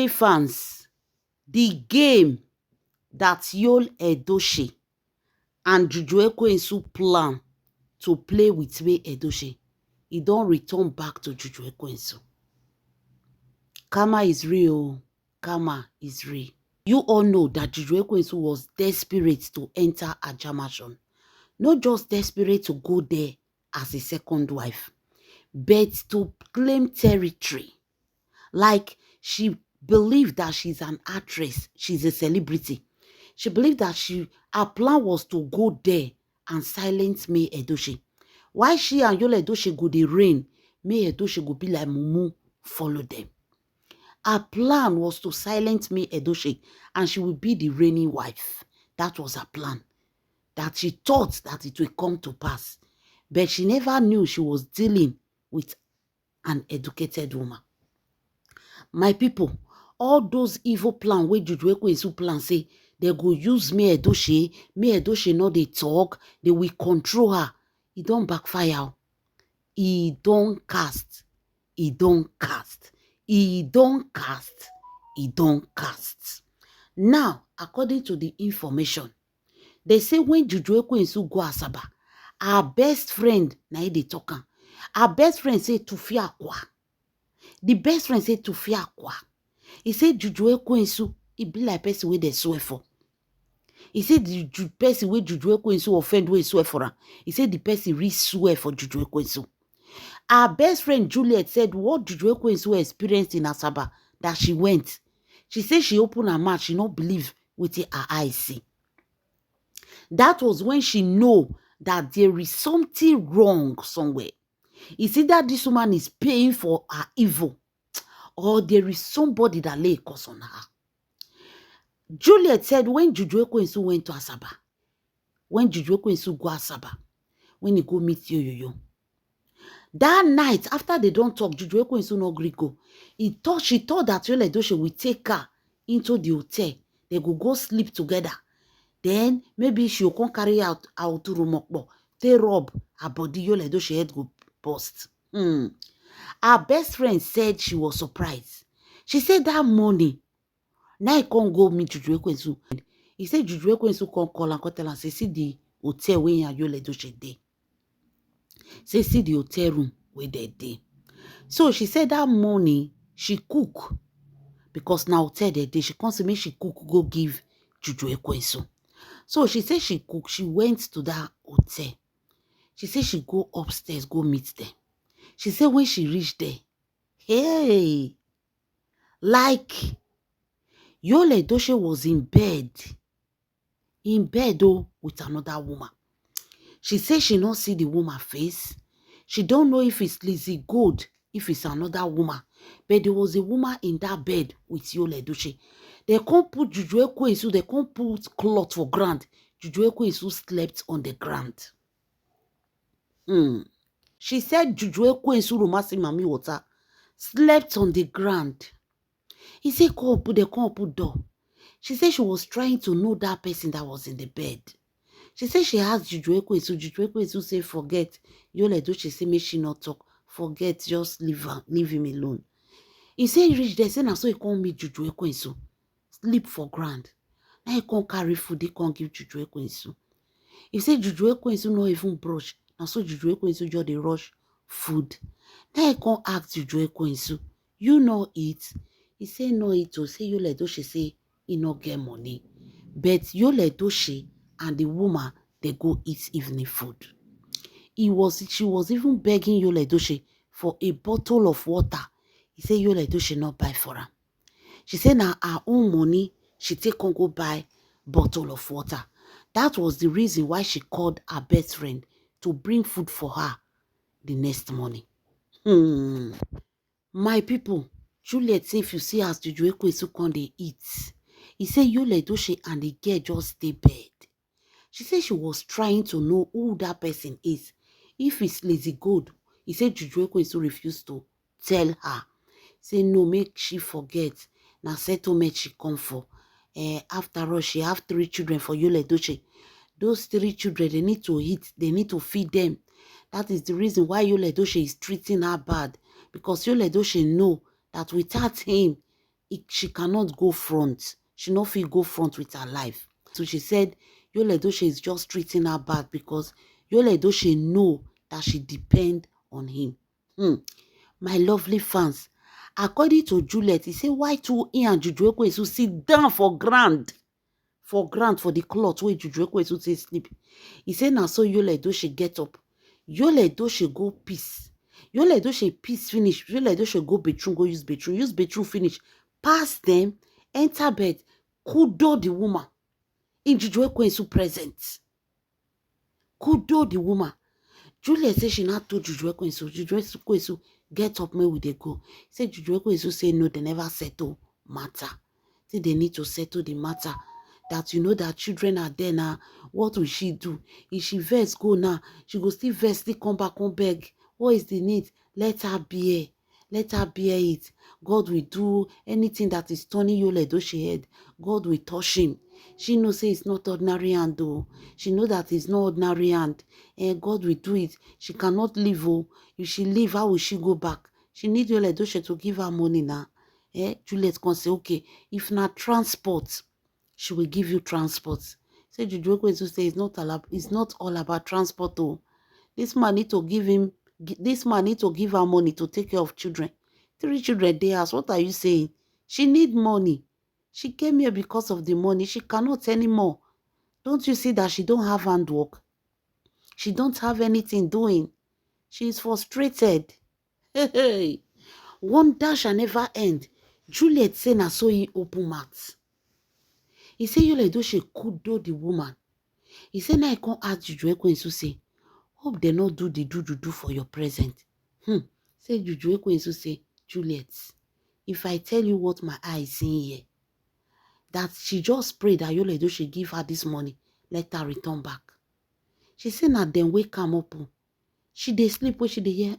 Fans, the game that Yul Edochie and Juju Ekwensu plan to play with May Edochie, he don't return back to Juju Ekwensu. Karma is real. Karma is real. You all know that Juju Ekwensu was desperate to enter Ajamashan. Not just desperate to go there as a second wife, but to claim territory. Like she believed that she's an actress, she's a celebrity. She believed that her plan was to go there and silence May Edochie. Why she and Yul Edochie go dey reign, May Edochie go be like Mumu, follow them. Her plan was to silence May Edochie and she would be the reigning wife. That was her plan. That she thought that it would come to pass. But she never knew she was dealing with an educated woman. My people, all those evil plans wey Juju Ekwensu plan say they go use May Edochie no dey talk, they will control her. E don backfire. E don cast. E don cast. E don cast. E don cast. Now, according to the information, they say when Juju Ekwensu go Asaba, her best friend na dey talk am. Her best friend say Tufi Akwa. The best friend say Tufi Akwa. He said Juju Ekwensu, he be like person wey dey swear for. He said the person wey Juju Ekwensu offend wey swear for her. He said the person really swear for Juju Ekwensu. Our best friend Juliet said what Juju Ekwensu experienced in Asaba, that she went. She said she opened her mouth, she not believe with her eyes see. That was when she know that there is something wrong somewhere. It's either this woman is paying for her evil, or there is somebody that lay a curse on her. Juliet said when Juju Ekwensu went to Asaba, when Juju Ekwensu go Asaba, when he go meet Yoyoyo, that night, after they don't talk, Juju Ekwensu no gree go. She thought that Yul Edochie will take her into the hotel. They go sleep together. Then maybe she'll come carry out to Rumokbo. They rob her body. Yul Edochie head go bust. Her best friend said she was surprised. She said that morning, now he can't go meet Juju Ekwensu. He said Juju Ekwensu come call and tell her, say, see the hotel where Yul Edochie dey. Say, see the hotel room where they dey. So she said that morning she cook. Because now hotel they dey. She can't say make she cook, go give Juju Ekwensu. So she said she cook. She went to that hotel. She said she go upstairs, go meet them. She said when she reached there, hey, like Yul Edochie was in bed though, with another woman. She said she not see the woman face. She don't know if it's Lizzie Gold, if it's another woman. But there was a woman in that bed with Yul Edochie. They can't put Juju Ekwensu, they can't put cloth for ground. Juju Ekwensu slept on the ground. She said Juju Ekwensu Rumasi Mami Water slept on the ground. He said, they can't put door. She said she was trying to know that person that was in the bed. She said she asked Juju Ekwensu. Juju Ekwensu say, forget. Yul Edochie say, make she not talk. Forget, just leave him alone. He said he reached there, say, now so he can't meet Juju Ekwensu. Sleep for ground. Now he can't carry food, he can't give Juju Ekwensu. He said Juju Ekwensu not even brush. Now so Juju Ekwensu just dey rush food. Now he can't ask Juju Ekwensu, you know it? He said no it to say Yul Edochie say he not get money. But Yul Edochie and the woman, they go eat evening food. She was even begging Yul Edochie for a bottle of water. He said Yul Edochie not buy for her. She said now her own money, she take on go buy bottle of water. That was the reason why she called her best friend to bring food for her the next morning. My people, Juliet say if you see as Juju Ekwensu come dey eat, he say Yul Edochie and the girl just stay bed. She said she was trying to know who that person is. If it's Lizzie Gold, he said Juju Ekwensu refused to tell her. Say no, make she forget. Now settlement she come for. After all, she have 3 children for Yul Edochie. Those 3 children, they need to eat. They need to feed them. That is the reason why Yul Edochie is treating her bad. Because Yul Edochie know that without him, she cannot go front. She no fit go front with her life. So she said Yul Edochie is just treating her bad because Yul Edochie know that she depend on him. My lovely fans, according to Juliet, he say why two he and Juju Ekwensu sit down for ground for the cloth wey Juju Ekwensu take sleep. He say na so Yul Edochie get up. Yul Edochie go piss. Yul Edochie piss finish. Yul Edochie go bedroom, go use bedroom finish. Pass them, enter bed, kudo the woman. In Juju Ekwensu present. Kudo the woman. Juliet say she not told Juju Ekwensu, get up, me with they go. Say Juju Ekwensu say no, they never settle matter. Say they need to settle the matter. That you know that children are there now. What will she do? If she vex go now, she go still vex, still come back on beg. What is the need? Let her bear. Let her bear it. God will do anything that is turning Yul Edochie head. God will touch him. She knows say it's not ordinary hand though. She knows that it's not ordinary hand. And God will do it. She cannot leave. Oh. If she leave, how will she go back? She needs Yul Edochie to give her money now. Juliet can say, okay, if not transport, she will give you transport. Say Juju Ekwensu say it's not all about transport. Oh. This man need to give her money to take care of children. 3 children they ask, what are you saying? She need money. She came here because of the money. She cannot anymore. Don't you see that she don't have handwork? She don't have anything doing. She is frustrated. Hey. Wonder shall never end. Juliet say na so he open mouth. He say Yul Edochie kudo the woman. He say na I can't ask Juju Ekwensu say, hope they not do the do for your present. Say Juju Ekwensu say, Juliet, if I tell you what my eye is seeing here, that she just prayed that Yul Edochie give her this money, let her return back. She say na then wake come up. She dey sleep where she dey hear.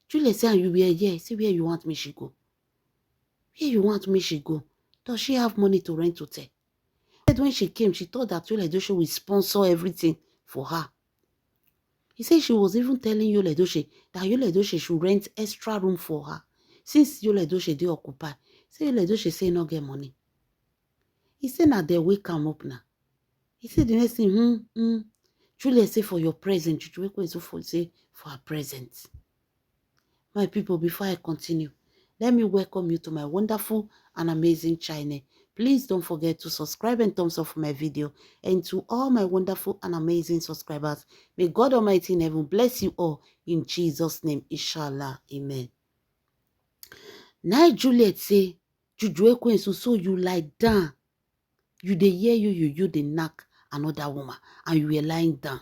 Juliet say, and you were here. Say where you want me she go. Where you want me she go. Does she have money to rent hotel? When she came, she thought that Yul Edochie will sponsor everything for her. He said she was even telling Yul Edochie that Yul Edochie should rent extra room for her. Since Yul Edochie dey occupy, say Yul Edochie say no get money. He said now they wake come up now. He said the next thing, Juliet say for your present, Juju Ekwensu say for her present. My people, before I continue, let me welcome you to my wonderful and amazing channel. Please don't forget to subscribe and thumbs up for my video. And to all my wonderful and amazing subscribers, may God Almighty in heaven bless you all in Jesus' name. Inshallah. Amen. Now Juliet say, Juju Ekwensu, so you lie down. You dey hear you dey knock another woman and you were lying down.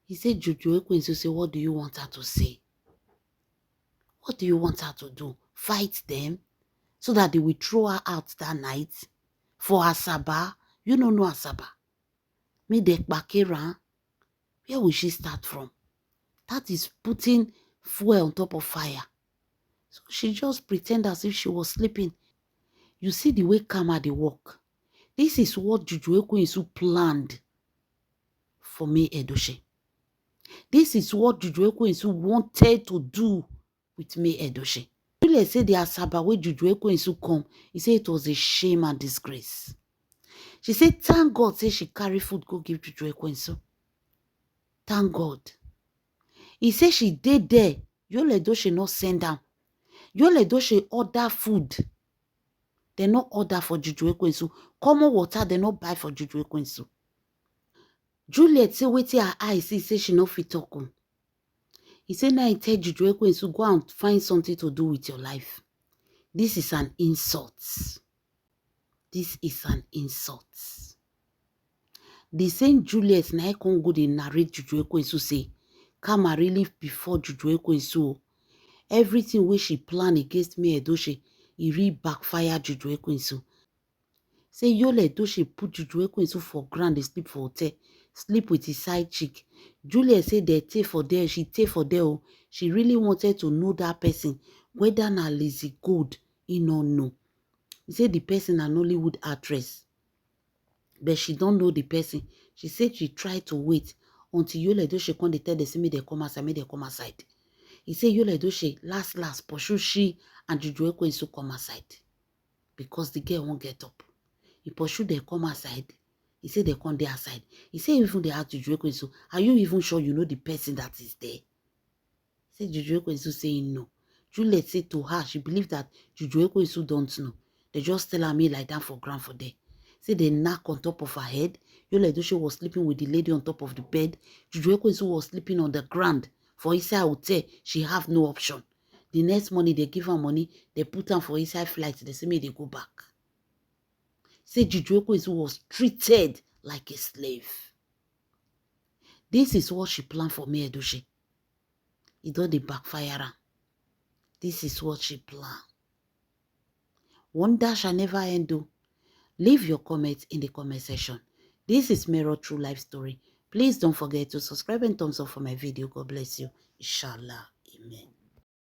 He said, Juju Ekwensu say, what do you want her to say? What do you want her to do? Fight them so that they will throw her out that night for Asaba? You don't know Asaba. Me de Bakera. Where will she start from? That is putting fuel on top of fire. So she just pretend as if she was sleeping. You see the way Kama they walk. This is what Juju Ekwensu planned for me, Edochie. This is what Juju Ekwensu wanted to do with me, Edochie. Juliet said the Asaba where Juju Ekwensu come, he said it was a shame and disgrace. She said, thank God, say she carry food, go give Juju Ekwensu. Thank God. He said she did there. Yul Edochie not send them. Yul Edochie order food. They not order for Juju Ekwensu. Common water, they not buy for Juju Ekwensu. Juliet say, wait till her eyes see, say she not fit talk. He said, now I tell Juju Ekwensu, go and find something to do with your life. This is an insult. This is an insult. The same Juliet na can go dey narrate Juju Ekwensu say, Kama really before Juju Ekwensu. Everything where she plan against me, Edochie, he really backfire Juju Ekwensu. Say Yul Edochie put Juju Ekwensu for ground, they sleep for hotel, sleep with his side chick. Juliet said they take for there, she take for there. Oh. She really wanted to know that person, whether na Lizzie Gold, he no know. He said the person an Nollywood actress, but she don't know the person. She said she tried to wait until Yul Edochie come, they tell the say, me they come outside, He say Yul Edochie last pursue she and Juju Ekwensu come aside because the girl won't get up. He pursue they come aside. He say they come there aside. He say even they ask Juju Ekwensu, are you even sure you know the person that is there? He say Juju Ekwensu saying no. Juliet said to her, she believed that Juju Ekwensu don't know. They just tell her me like that for ground for there. Say they knock on top of her head. Yul Edochie was sleeping with the lady on top of the bed. Juju Ekwensu was sleeping on the ground. For inside hotel, she have no option. The next morning, they give her money. They put her for inside flight. They say, may they go back. Say Juju Ekwensu was treated like a slave. This is what she planned for me, Edochie. It don't dey backfire her. This is what she planned. Wonder shall never end though. Leave your comments in the comment section. This is Mero True Life Story. Please don't forget to subscribe and thumbs up for my video. God bless you. Inshallah. Amen.